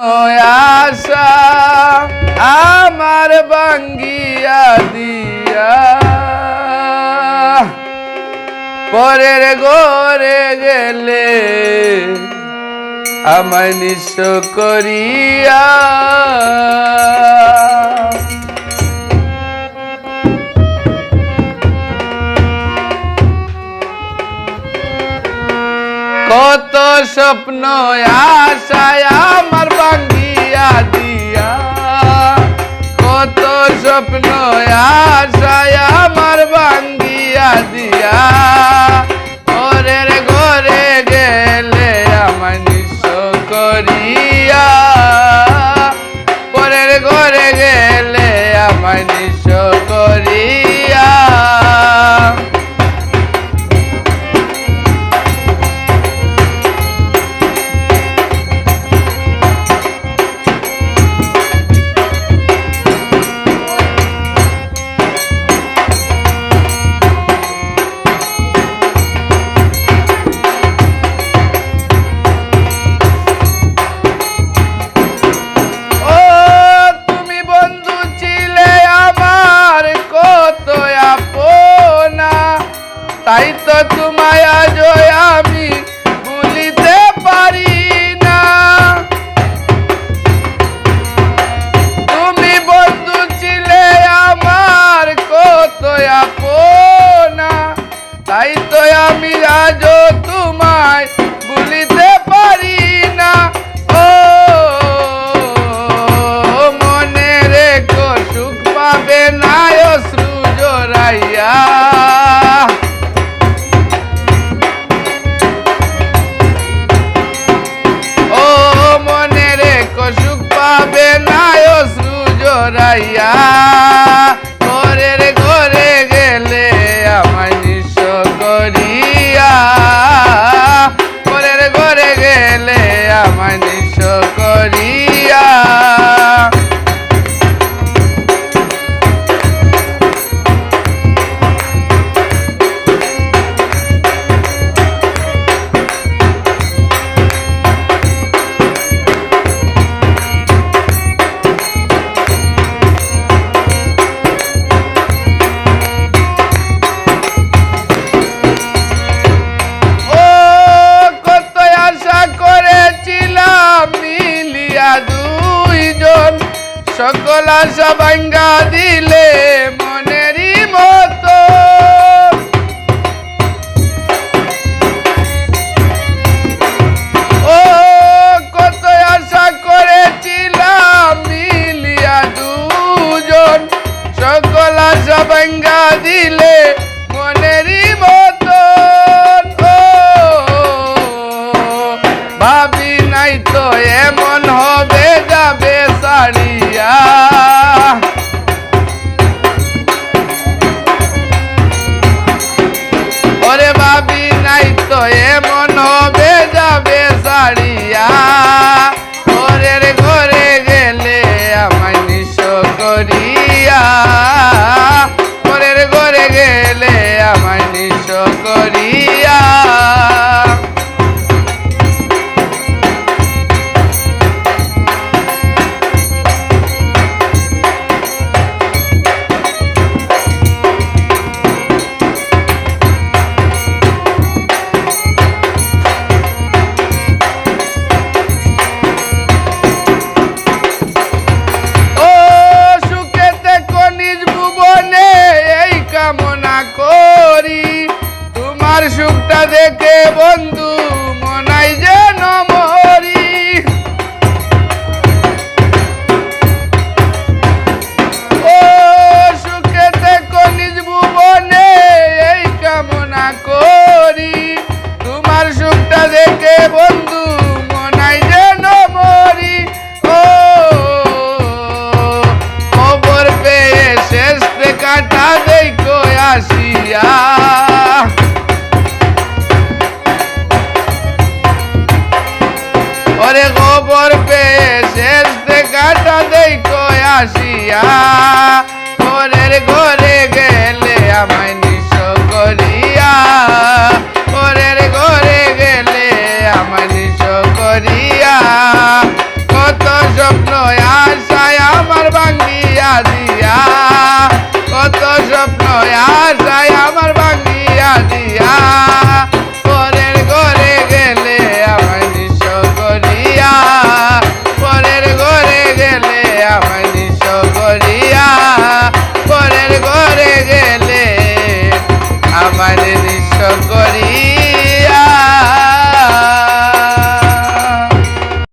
আশা আমার ভাঙ্গিয়া দিয়া পরের ঘরে গেলে আমায় নিঃস্ব করিয়া কত স্বপ্ন আশায় আমার ভাঙ্গিয়া দিয়া কত স্বপ্ন আশায় আমার ভাঙ্গিয়া দিয়া পরের ঘরে গেলে আমায় নিঃস্ব করিয়া পরের ঘরে গেলে আমায় নিঃস্ব করিয়া তাই তো তোমায় আজ আমি ভুলিতে পারি না তুমি বন্ধু ছিলে আমার কত আপনা তাই তো আমি আজ তোমায় ভুলিতে পারি না ও মনে রেখো সুখ পাবে না অশ্রু জড়াইয়া পরের ঘরে গেলে আমায় নিঃস্ব করিয়া পরের ঘরে গেলে আমায় নিঃস্ব করিয়া দুইজন সকল আশা ভাঙ্গা দিলে মনেরই মতো ও কত আশা করেছিলাম মিলিয়া দুজন সকল আশা ভাঙ্গা দিলে মনেরই মতো ভাবি নাই তো এমন হবে যাবে সারিয়া ওরে ভাবি নাই তো এমন হবে যাবে সারিয়া পরের ঘরে গেলে আমায় নিঃস্ব করিয়া পরের ঘরে গেলে আমায় নিঃস্ব করিয়া তোমার সুখটা দেখে বন্ধু মনাই যেন মরি ও সুখে দেখো নিজ ভুবনে এই কামনা করি তোমার সুখটা দেখে বন্ধু মনাই যেন মরি ও খবর পেয়ে শেষ কাটা দেখো আসিয়া ওরে খবর পেয়ে শেষ দেখাটা দেখো আসিয়া পরের ঘরে গেলে আমায় নিঃস্ব করিয়া পরের ঘরে গেলে আমায় নিঃস্ব করিয়া কত আমারে